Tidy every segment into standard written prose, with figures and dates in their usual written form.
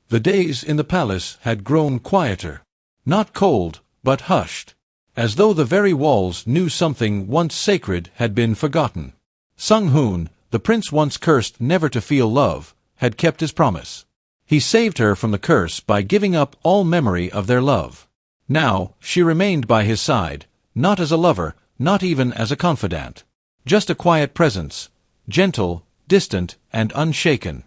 The days in the palace had grown quieter. Not cold, but hushed. As though the very walls knew something once sacred had been forgotten. Sunghoon, the prince once cursed never to feel love, had kept his promise. He saved her from the curse by giving up all memory of their love. Now, she remained by his side, not as a lover, not even as a confidant. Just a quiet presence, gentle, distant, and unshaken.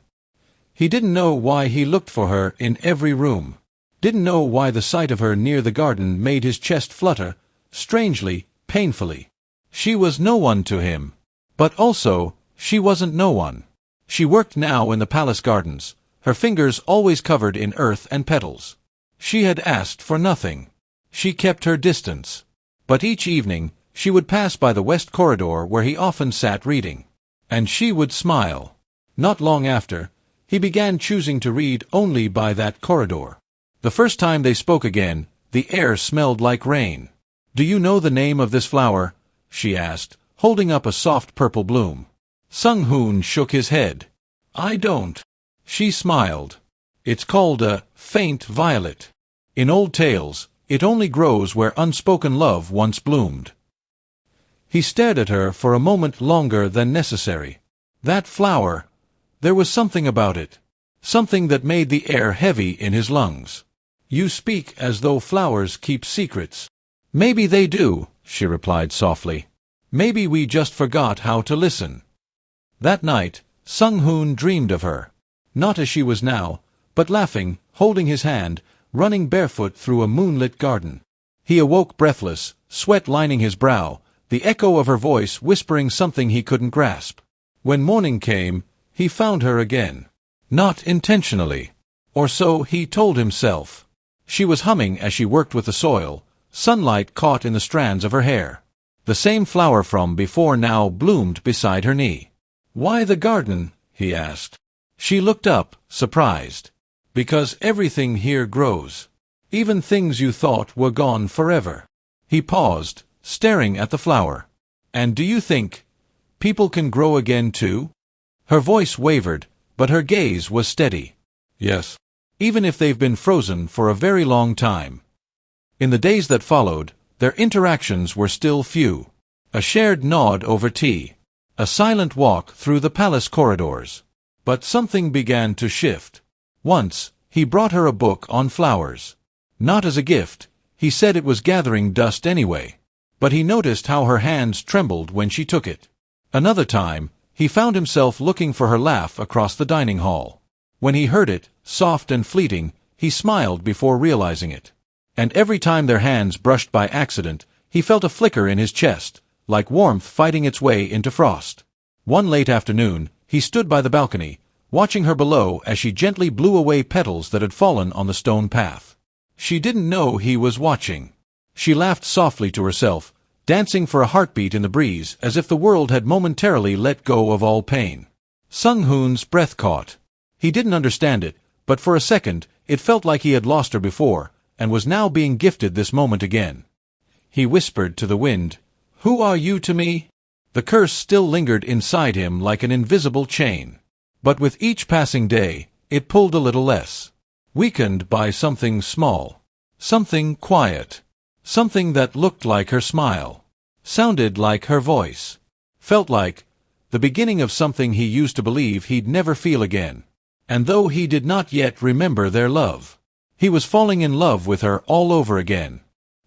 He didn't know why he looked for her in every room. Didn't know why the sight of her near the garden made his chest flutter, strangely, painfully. She was no one to him. But also, she wasn't no one. She worked now in the palace gardens, her fingers always covered in earth and petals. She had asked for nothing. She kept her distance. But each evening, she would pass by the west corridor where he often sat reading. And she would smile. Not long after, he began choosing to read only by that corridor. The first time they spoke again, the air smelled like rain. "Do you know the name of this flower?" she asked, holding up a soft purple bloom. Sunghoon shook his head. "I don't." She smiled. "It's called a faint violet. In old tales, it only grows where unspoken love once bloomed." He stared at her for a moment longer than necessary. That flower, there was something about it. Something that made the air heavy in his lungs. "You speak as though flowers keep secrets." "Maybe they do," she replied softly. "Maybe we just forgot how to listen." That night, Sunghoon dreamed of her. Not as she was now, but laughing, holding his hand, running barefoot through a moonlit garden. He awoke breathless, sweat lining his brow, the echo of her voice whispering something he couldn't grasp. When morning came, he found her again. Not intentionally. Or so he told himself. She was humming as she worked with the soil, sunlight caught in the strands of her hair. The same flower from before now bloomed beside her knee. "Why the garden?" he asked. She looked up, surprised. "Because everything here grows. Even things you thought were gone forever." He paused, staring at the flower. "And do you think people can grow again too?" Her voice wavered, but her gaze was steady. "Yes. Even if they've been frozen for a very long time." In the days that followed, their interactions were still few. A shared nod over tea. A silent walk through the palace corridors. But something began to shift. Once, he brought her a book on flowers. Not as a gift, he said it was gathering dust anyway. But he noticed how her hands trembled when she took it. Another time, he found himself looking for her laugh across the dining hall. When he heard it, soft and fleeting, he smiled before realizing it. And every time their hands brushed by accident, he felt a flicker in his chest, like warmth fighting its way into frost. One late afternoon, he stood by the balcony, watching her below as she gently blew away petals that had fallen on the stone path. She didn't know he was watching. She laughed softly to herself, dancing for a heartbeat in the breeze as if the world had momentarily let go of all pain. Sunghoon's breath caught. He didn't understand it, but for a second, it felt like he had lost her before, and was now being gifted this moment again. He whispered to the wind, "Who are you to me?" The curse still lingered inside him like an invisible chain. But with each passing day, it pulled a little less. Weakened by something small. Something quiet. Something that looked like her smile. Sounded like her voice. Felt like the beginning of something he used to believe he'd never feel again. And though he did not yet remember their love, he was falling in love with her all over again.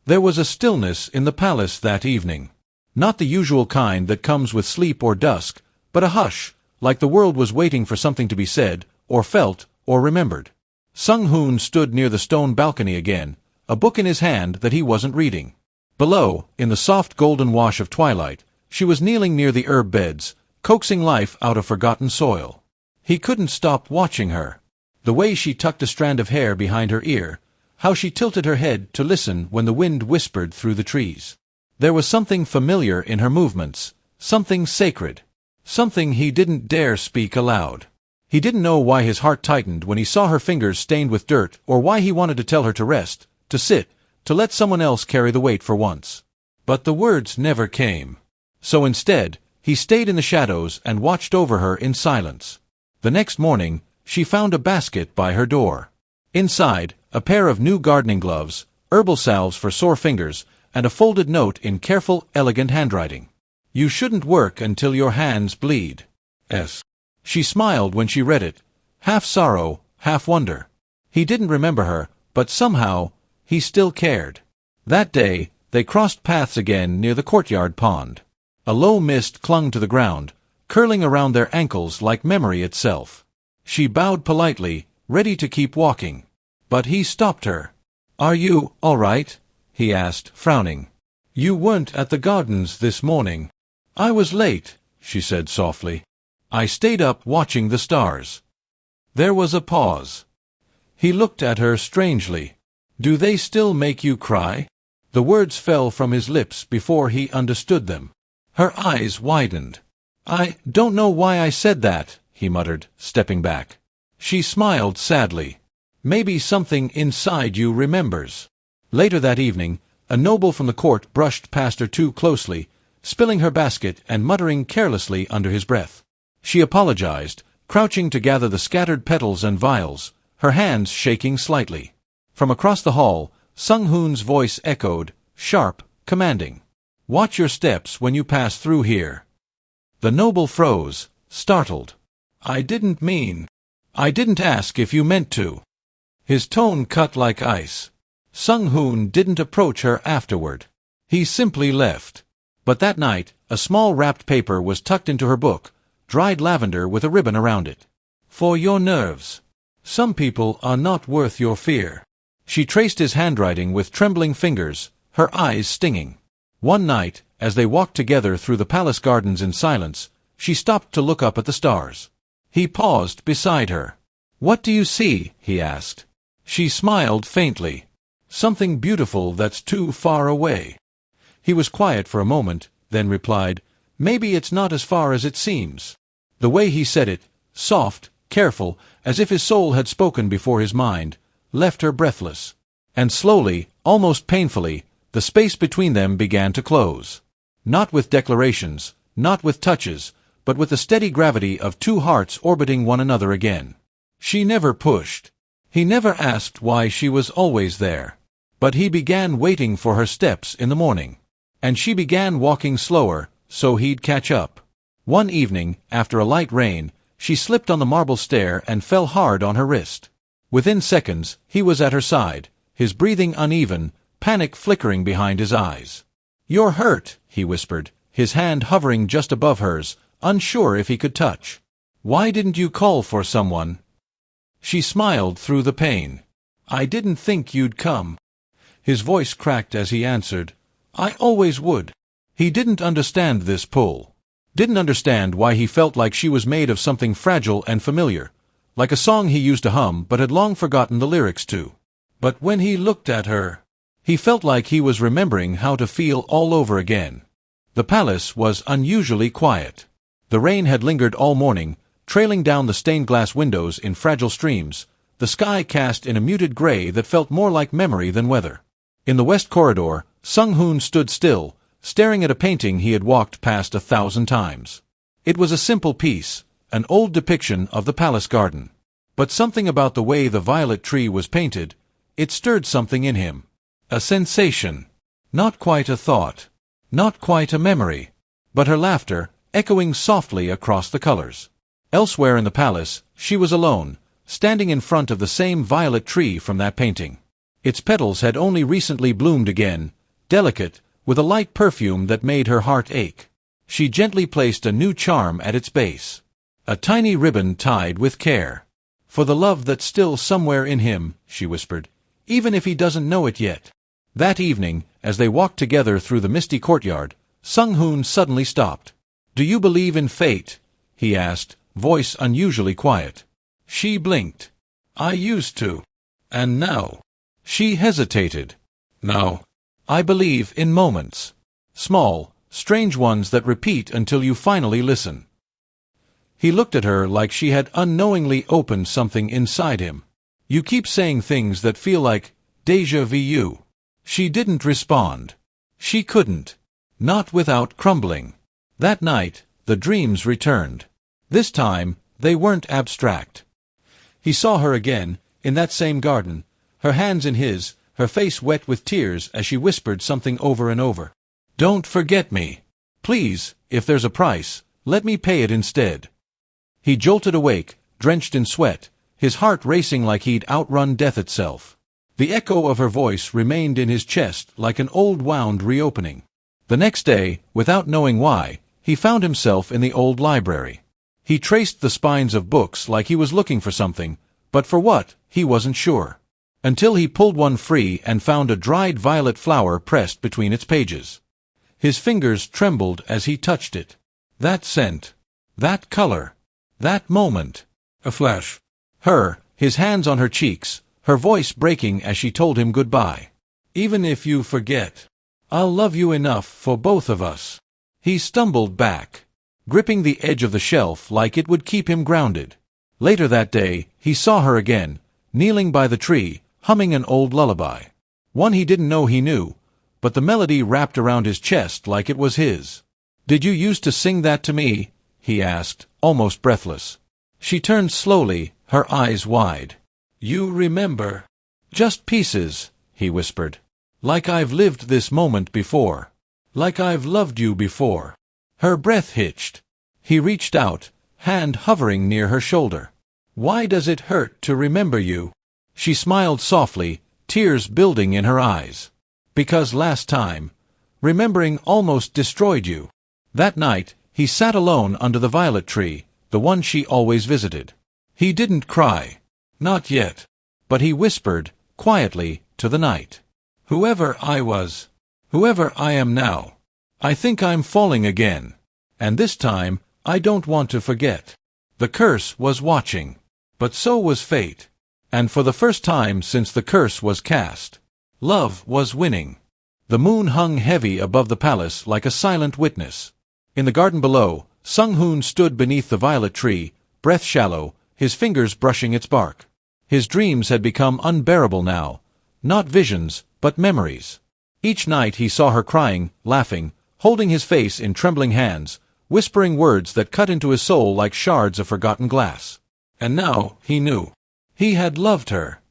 There was a stillness in the palace that evening. Not the usual kind that comes with sleep or dusk, but a hush, like the world was waiting for something to be said, or felt, or remembered. Sunghoon stood near the stone balcony again, a book in his hand that he wasn't reading. Below, in the soft golden wash of twilight, she was kneeling near the herb beds, coaxing life out of forgotten soil. He couldn't stop watching her. The way she tucked a strand of hair behind her ear, how she tilted her head to listen when the wind whispered through the trees. There was something familiar in her movements, something sacred, something he didn't dare speak aloud. He didn't know why his heart tightened when he saw her fingers stained with dirt, or why he wanted to tell her to rest, to sit, to let someone else carry the weight for once. But the words never came. So instead, he stayed in the shadows and watched over her in silence. The next morning, she found a basket by her door. Inside, a pair of new gardening gloves, herbal salves for sore fingers, and a folded note in careful, elegant handwriting. You shouldn't work until your hands bleed. S. She smiled when she read it, half sorrow, half wonder. He didn't remember her, but somehow, he still cared. That day, they crossed paths again near the courtyard pond. A low mist clung to the ground, curling around their ankles like memory itself. She bowed politely, ready to keep walking. But he stopped her. "Are you all right?" he asked, frowning. "You weren't at the gardens this morning." "I was late," she said softly. "I stayed up watching the stars." There was a pause. He looked at her strangely. "Do they still make you cry?" The words fell from his lips before he understood them. Her eyes widened. "I don't know why I said that," he muttered, stepping back. She smiled sadly. "Maybe something inside you remembers." Later that evening, a noble from the court brushed past her too closely, spilling her basket and muttering carelessly under his breath. She apologized, crouching to gather the scattered petals and vials, her hands shaking slightly. From across the hall, Sunghoon's voice echoed, sharp, commanding. "Watch your steps when you pass through here." The noble froze, startled. "I didn't mean. I didn't ask if you meant to." His tone cut like ice. Sunghoon didn't approach her afterward. He simply left. But that night, a small wrapped paper was tucked into her book, dried lavender with a ribbon around it. "For your nerves. Some people are not worth your fear." She traced his handwriting with trembling fingers, her eyes stinging. One night, as they walked together through the palace gardens in silence, she stopped to look up at the stars. He paused beside her. "What do you see?" he asked. She smiled faintly. "Something beautiful that's too far away." He was quiet for a moment, then replied, "Maybe it's not as far as it seems." The way he said it, soft, careful, as if his soul had spoken before his mind, left her breathless. And slowly, almost painfully, the space between them began to close. Not with declarations, not with touches, but with the steady gravity of two hearts orbiting one another again. She never pushed. He never asked why she was always there. But he began waiting for her steps in the morning. And she began walking slower, so he'd catch up. One evening, after a light rain, she slipped on the marble stair and fell hard on her wrist. Within seconds, he was at her side, his breathing uneven, panic flickering behind his eyes. "You're hurt," he whispered, his hand hovering just above hers, unsure if he could touch. "Why didn't you call for someone?" She smiled through the pain. "I didn't think you'd come." His voice cracked as he answered, "I always would." He didn't understand this pull. Didn't understand why he felt like she was made of something fragile and familiar, like a song he used to hum but had long forgotten the lyrics to. But when he looked at her, he felt like he was remembering how to feel all over again. The palace was unusually quiet. The rain had lingered all morning, trailing down the stained glass windows in fragile streams, the sky cast in a muted gray that felt more like memory than weather. In the west corridor, Sunghoon stood still, staring at a painting he had walked past 1,000 times. It was a simple piece, an old depiction of the palace garden. But something about the way the violet tree was painted, it stirred something in him. A sensation. Not quite a thought. Not quite a memory. But her laughter, echoing softly across the colors. Elsewhere in the palace, she was alone, standing in front of the same violet tree from that painting. Its petals had only recently bloomed again, delicate, with a light perfume that made her heart ache. She gently placed a new charm at its base. A tiny ribbon tied with care. "For the love that's still somewhere in him," she whispered, "even if he doesn't know it yet." That evening, as they walked together through the misty courtyard, Sunghoon suddenly stopped. "Do you believe in fate?" he asked, voice unusually quiet. She blinked. "I used to. And now?" She hesitated. "Now, I believe in moments. Small, strange ones that repeat until you finally listen." He looked at her like she had unknowingly opened something inside him. "You keep saying things that feel like déjà vu." She didn't respond. She couldn't. Not without crumbling. That night, the dreams returned. This time, they weren't abstract. He saw her again, in that same garden, her hands in his, her face wet with tears as she whispered something over and over. "Don't forget me. Please, if there's a price, let me pay it instead." He jolted awake, drenched in sweat, his heart racing like he'd outrun death itself. The echo of her voice remained in his chest like an old wound reopening. The next day, without knowing why, he found himself in the old library. He traced the spines of books like he was looking for something, but for what, he wasn't sure. Until he pulled one free and found a dried violet flower pressed between its pages. His fingers trembled as he touched it. That scent. That color. That moment. A flash. Her, his hands on her cheeks, her voice breaking as she told him goodbye. "Even if you forget, I'll love you enough for both of us." He stumbled back, gripping the edge of the shelf like it would keep him grounded. Later that day, he saw her again, kneeling by the tree, humming an old lullaby. One he didn't know he knew, but the melody wrapped around his chest like it was his. "Did you used to sing that to me?" he asked, almost breathless. She turned slowly, her eyes wide. "You remember?" "Just pieces," he whispered. "Like I've lived this moment before. Like I've loved you before." Her breath hitched. He reached out, hand hovering near her shoulder. "Why does it hurt to remember you?" She smiled softly, tears building in her eyes. "Because last time, remembering almost destroyed you." That night, he sat alone under the violet tree, the one she always visited. He didn't cry. Not yet. But he whispered, quietly, to the night. "Whoever I was, whoever I am now, I think I'm falling again. And this time, I don't want to forget." The curse was watching. But so was fate. And for the first time since the curse was cast, love was winning. The moon hung heavy above the palace like a silent witness. In the garden below, Sunghoon stood beneath the violet tree, breath shallow, his fingers brushing its bark. His dreams had become unbearable now. Not visions, but memories. Each night he saw her crying, laughing, holding his face in trembling hands, whispering words that cut into his soul like shards of forgotten glass. And now he knew. He had loved her.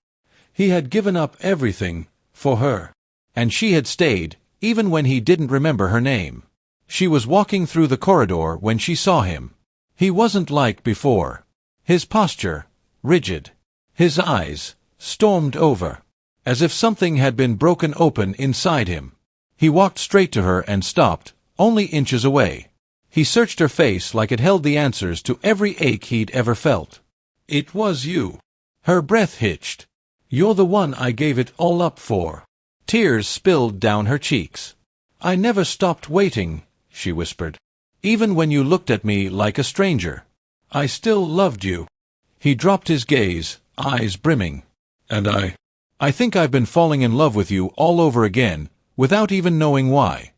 He had given up everything for her. And she had stayed, even when he didn't remember her name. She was walking through the corridor when she saw him. He wasn't like before. His posture, rigid. His eyes, stormed over. As if something had been broken open inside him. He walked straight to her and stopped, only inches away. He searched her face like it held the answers to every ache he'd ever felt. "It was you." Her breath hitched. "You're the one I gave it all up for." Tears spilled down her cheeks. "I never stopped waiting," she whispered. "Even when you looked at me like a stranger. I still loved you." He dropped his gaze, eyes brimming. "And I think I've been falling in love with you all over again, without even knowing why."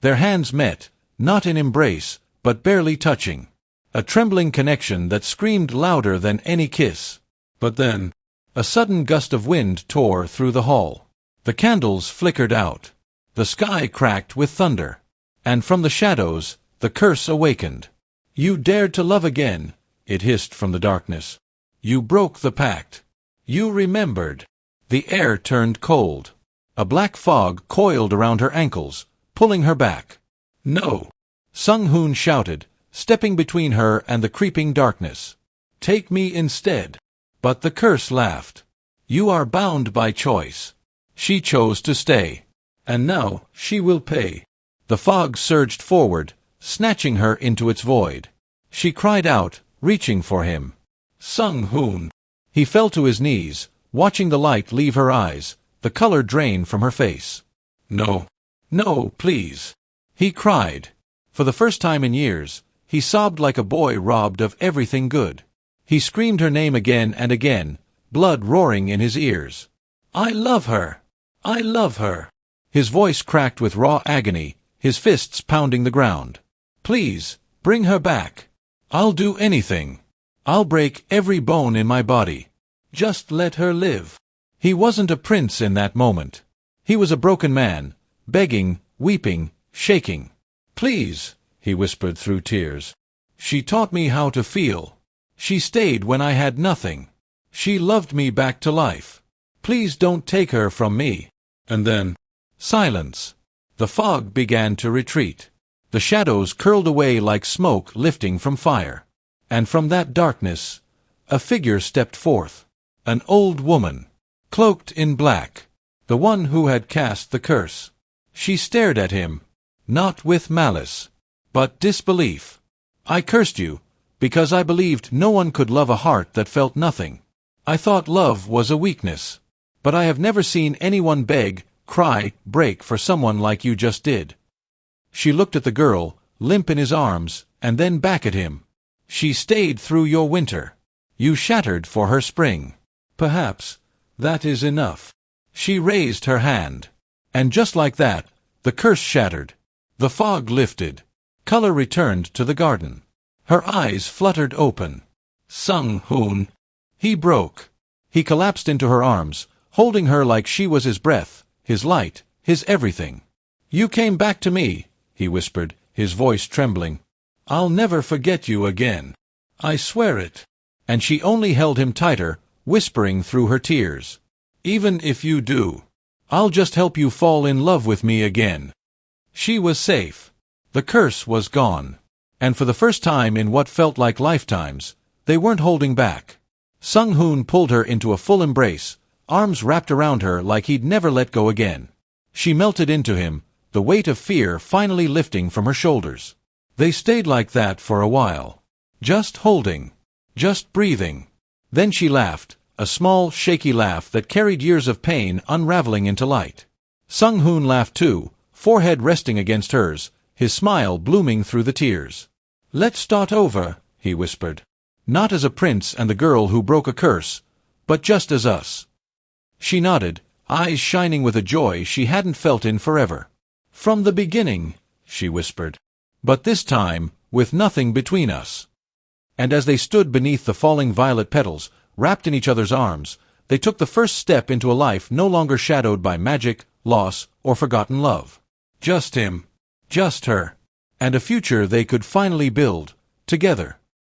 Their hands met, not in embrace, but barely touching. A trembling connection that screamed louder than any kiss. But then, a sudden gust of wind tore through the hall. The candles flickered out. The sky cracked with thunder. And from the shadows, the curse awakened. "You dared to love again," it hissed from the darkness. "You broke the pact. You remembered." The air turned cold. A black fog coiled around her ankles, pulling her back. "No!" Sunghoon shouted, stepping between her and the creeping darkness. "Take me instead." But the curse laughed. "You are bound by choice." She chose to stay. And now she will pay. The fog surged forward, snatching her into its void. She cried out, reaching for him. "Sunghoon!" He fell to his knees, watching the light leave her eyes, the color drain from her face. "No. No, please." He cried. For the first time in years, he sobbed like a boy robbed of everything good. He screamed her name again and again, blood roaring in his ears. "I love her! I love her!" His voice cracked with raw agony, his fists pounding the ground. "Please, bring her back. I'll do anything. I'll break every bone in my body. Just let her live." He wasn't a prince in that moment. He was a broken man, begging, weeping, shaking. "Please," he whispered through tears. "She taught me how to feel. She stayed when I had nothing. She loved me back to life. Please don't take her from me. And then, silence. The fog began to retreat. The shadows curled away like smoke lifting from fire. And from that darkness, a figure stepped forth. An old woman, cloaked in black. The one who had cast the curse. She stared at him, not with malice, but disbelief. I cursed you, because I believed no one could love a heart that felt nothing. I thought love was a weakness. But I have never seen anyone beg, cry, break for someone like you just did. She looked at the girl, limp in his arms, and then back at him. She stayed through your winter. You shattered for her spring. Perhaps that is enough. She raised her hand. And just like that, the curse shattered. The fog lifted. Color returned to the garden. Her eyes fluttered open. Sunghoon. He broke. He collapsed into her arms, holding her like she was his breath, his light, his everything. You came back to me, he whispered, his voice trembling. I'll never forget you again. I swear it. And she only held him tighter, whispering through her tears. Even if you do, I'll just help you fall in love with me again. She was safe. The curse was gone. And for the first time in what felt like lifetimes, they weren't holding back. Sunghoon pulled her into a full embrace, arms wrapped around her like he'd never let go again. She melted into him, the weight of fear finally lifting from her shoulders. They stayed like that for a while. Just holding. Just breathing. Then she laughed, a small, shaky laugh that carried years of pain unraveling into light. Sunghoon laughed too, forehead resting against hers, his smile blooming through the tears. Let's start over, he whispered. Not as a prince and the girl who broke a curse, but just as us. She nodded, eyes shining with a joy she hadn't felt in forever. From the beginning, she whispered. But this time, with nothing between us. And as they stood beneath the falling violet petals, wrapped in each other's arms, they took the first step into a life no longer shadowed by magic, loss, or forgotten love. Just him. Just her. And a future they could finally build, together.